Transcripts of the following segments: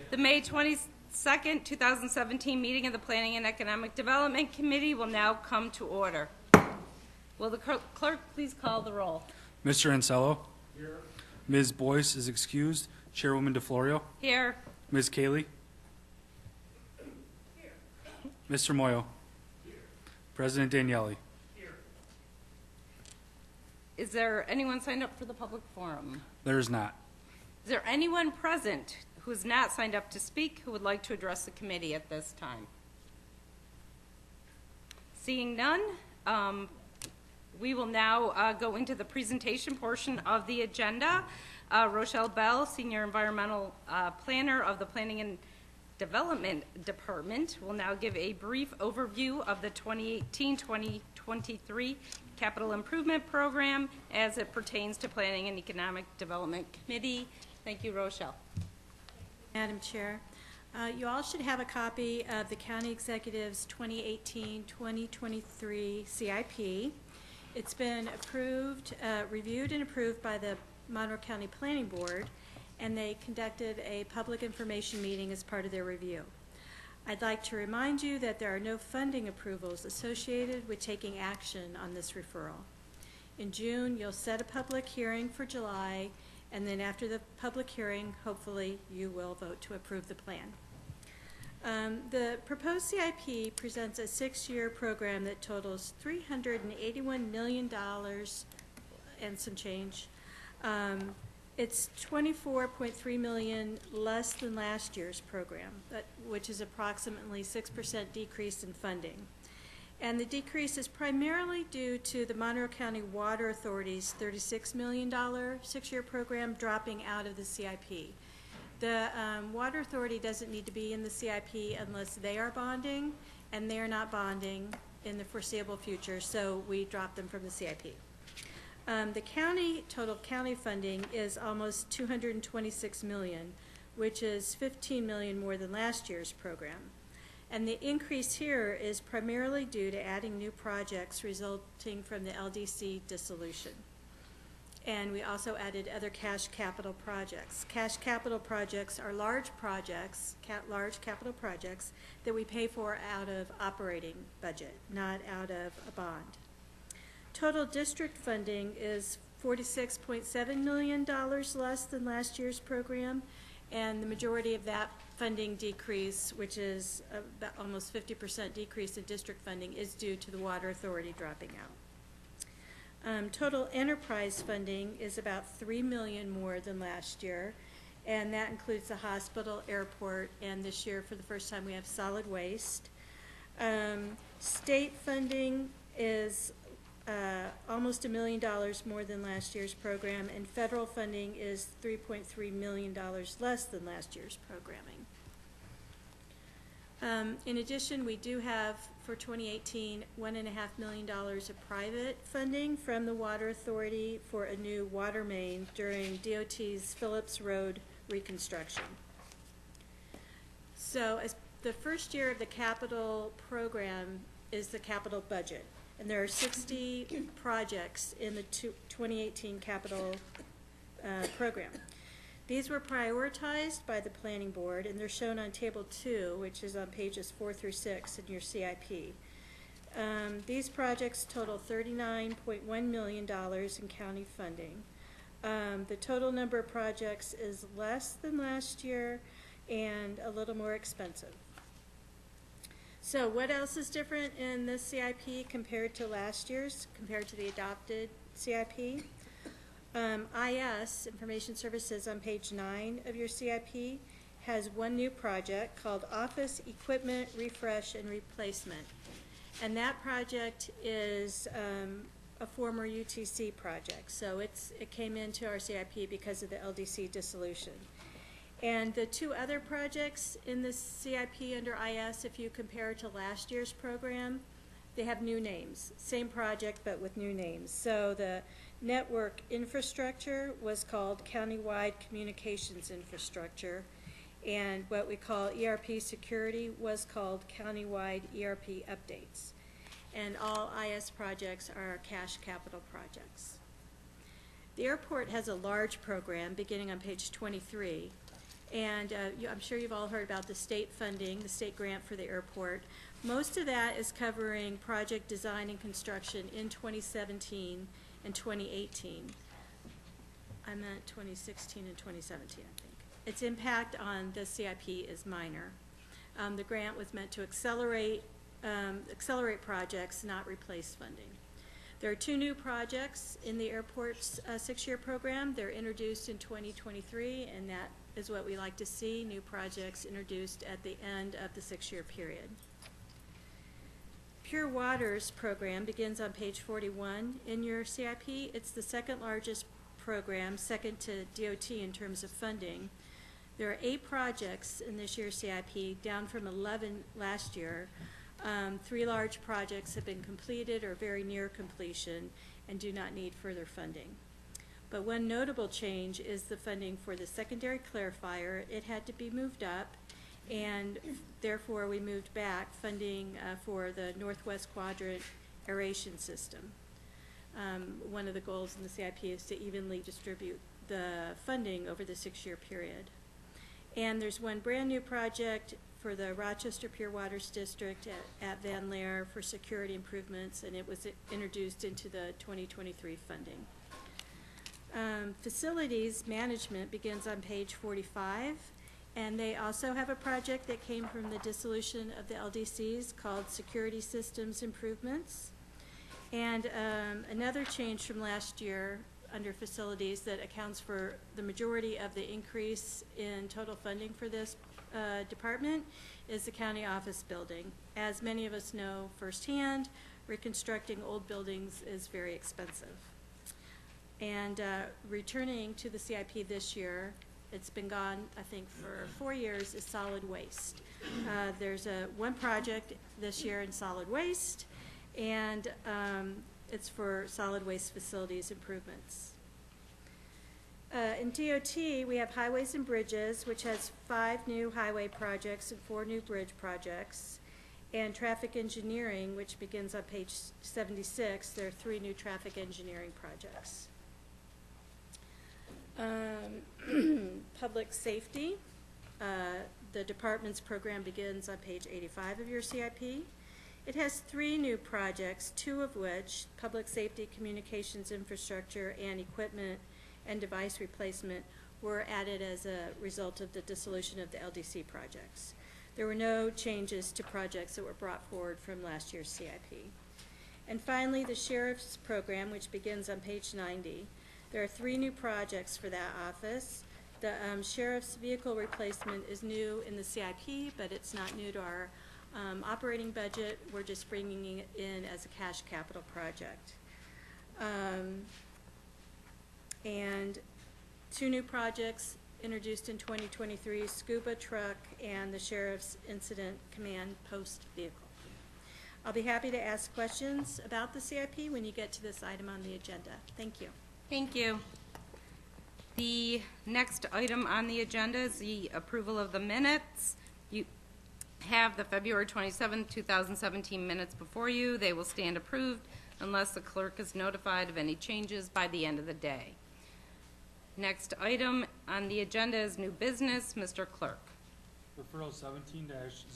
The May 22nd, 2017 meeting of the Planning and Economic Development Committee will now come to order. Will the clerk please call the roll? Mr. Ansello? Here. Ms. Boyce is excused. Chairwoman DeFlorio? Here. Ms. Cayley? Here. Mr. Moyo? Here. President Daniele? Here. Is there anyone signed up for the public forum? There is not. Is there anyone present who is not signed up to speak who would like to address the committee at this time? Seeing none, we will now go into the presentation portion of the agenda. Rochelle Bell, Senior Environmental Planner of the Planning and Development Department, will now give a brief overview of the 2018-2023 Capital Improvement Program as it pertains to Planning and Economic Development Committee. Thank you, Rochelle. Madam Chair, you all should have a copy of the County Executive's 2018-2023 CIP. It's been approved, reviewed and approved by the Monroe County Planning Board, and they conducted a public information meeting as part of their review. I'd like to remind you that there are no funding approvals associated with taking action on this referral. In June, you'll set a public hearing for July, and then after the public hearing, hopefully you will vote to approve the plan. The proposed CIP presents a 6-year program that totals $381 million and some change. It's $24.3 million less than last year's program, which is approximately 6% decrease in funding. And the decrease is primarily due to the Monroe County Water Authority's $36 million 6-year program dropping out of the CIP. The Water Authority doesn't need to be in the CIP unless they are bonding, and they're not bonding in the foreseeable future, so we dropped them from the CIP. The total county funding is almost $226 million, which is $15 million more than last year's program. And the increase here is primarily due to adding new projects resulting from the LDC dissolution. And we also added other cash capital projects. Cash capital projects are large capital projects that we pay for out of operating budget, not out of a bond. Total district funding is $46.7 million less than last year's program, and the majority of that funding decrease, which is about almost 50% decrease in district funding, is due to the Water Authority dropping out. Total enterprise funding is about $3 million more than last year, and that includes the hospital, airport, and this year for the first time we have solid waste. State funding is almost $1 million more than last year's program, and federal funding is $3.3 million less than last year's programming. In addition, we do have for 2018 $1.5 million of private funding from the Water Authority for a new water main during DOT's Phillips Road reconstruction. So as the first year of the capital program is the capital budget. And there are 60 projects in the 2018 capital program. These were prioritized by the Planning Board, and they're shown on Table 2, which is on pages 4 through 6 in your CIP. These projects total $39.1 million in county funding. The total number of projects is less than last year and a little more expensive. So what else is different in this CIP compared to last year's, compared to the adopted CIP? IS, Information Services, on page 9 of your CIP, has one new project called Office Equipment Refresh and Replacement. And that project is a former UTC project. So it came into our CIP because of the LDC dissolution. And the two other projects in the CIP under IS, if you compare to last year's program, they have new names. Same project, but with new names. So the network infrastructure was called Countywide Communications Infrastructure, and what we call ERP security was called Countywide ERP Updates. And all IS projects are cash capital projects. The airport has a large program beginning on page 23, And I'm sure you've all heard about the state funding, the state grant for the airport. Most of that is covering project design and construction in 2017 and 2018. I meant 2016 and 2017, I think. Its impact on the CIP is minor. The grant was meant to accelerate projects, not replace funding. There are 2 new projects in the airport's 6-year program. They're introduced in 2023, and that is what we like to see, new projects introduced at the end of the 6-year period. Pure Water's program begins on page 41 in your CIP. It's the second largest program, second to DOT in terms of funding. There are 8 projects in this year's CIP, down from 11 last year. 3 large projects have been completed or very near completion and do not need further funding. But one notable change is the funding for the secondary clarifier. It had to be moved up, and therefore we moved back funding for the Northwest Quadrant aeration system. One of the goals in the CIP is to evenly distribute the funding over the 6-year period. And there's one brand new project for the Rochester Pure Waters District at Van Laer for security improvements, and it was introduced into the 2023 funding. Facilities management begins on page 45, and they also have a project that came from the dissolution of the LDCs called Security Systems Improvements. And another change from last year under facilities that accounts for the majority of the increase in total funding for this department is the county office building. As many of us know firsthand, reconstructing old buildings is very expensive. And returning to the CIP this year, it's been gone, I think, for 4 years, is solid waste. There's one project this year in solid waste, and it's for solid waste facilities improvements. In DOT, we have highways and bridges, which has 5 new highway projects and 4 new bridge projects. And traffic engineering, which begins on page 76, there are 3 new traffic engineering projects. Public safety, the department's program begins on page 85 of your CIP. It has 3 new projects, 2 of which, public safety, communications infrastructure, and equipment and device replacement, were added as a result of the dissolution of the LDC projects. There were no changes to projects that were brought forward from last year's CIP. And finally, the sheriff's program, which begins on page 90. There are 3 new projects for that office. The sheriff's vehicle replacement is new in the CIP, but it's not new to our operating budget. We're just bringing it in as a cash capital project. And 2 new projects introduced in 2023, scuba truck and the sheriff's incident command post vehicle. I'll be happy to ask questions about the CIP when you get to this item on the agenda. Thank you. Thank you. The next item on the agenda is the approval of the minutes. You have the February 27, 2017 minutes before you. They will stand approved unless the clerk is notified of any changes by the end of the day. Next item on the agenda is new business. Mr. Clerk. Referral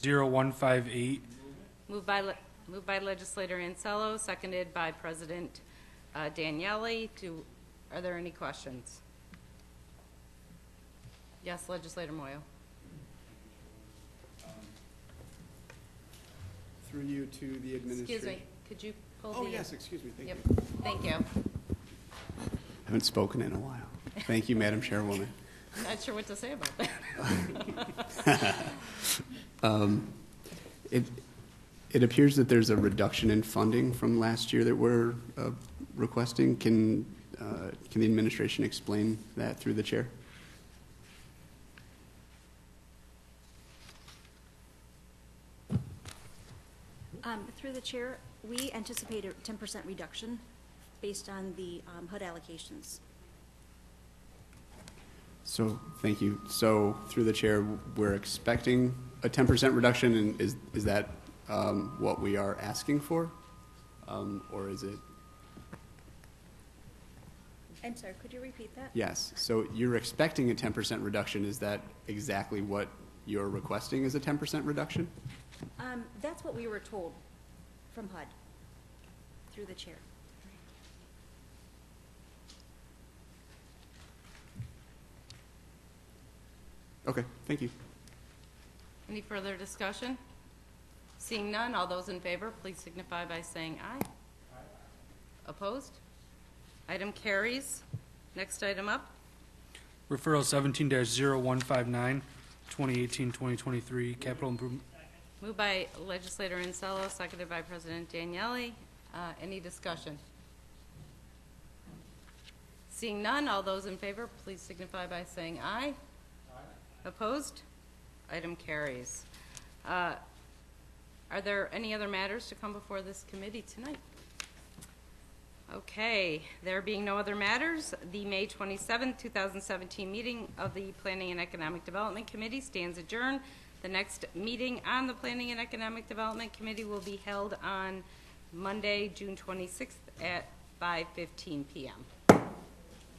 17-0158. Moved by Legislator Ansello, seconded by President Daniele. Are there any questions? Yes, Legislator Moyo. Through you to the administration. Excuse me, could you pull the... Oh, yes, excuse me, thank Yep. you. Thank you. Haven't spoken in a while. Thank you, Madam Chairwoman. Not sure what to say about that. It appears that there's a reduction in funding from last year that we're requesting. Can the administration explain that through the chair? Through the chair, we anticipate a 10% reduction based on the HUD allocations. So, thank you. So, through the chair, we're expecting a 10% reduction, and is that what we are asking for? Or is it? I'm sorry, could you repeat that? Yes, so you're expecting a 10% reduction. Is that exactly what you're requesting, is a 10% reduction? That's what we were told from HUD, through the chair. Okay, thank you. Any further discussion? Seeing none, all those in favor, please signify by saying aye. Opposed? Item carries. Next item up. Referral 17-0159, 2018-2023, capital improvement. Moved by Legislator Ansello, seconded by President Daniele. Any discussion? Seeing none, all those in favor, please signify by saying aye. Opposed? Item carries. Are there any other matters to come before this committee tonight? Okay, there being no other matters, the May 27, 2017 meeting of the Planning and Economic Development Committee stands adjourned. The next meeting on the Planning and Economic Development Committee will be held on Monday, June 26th at 5:15 p.m.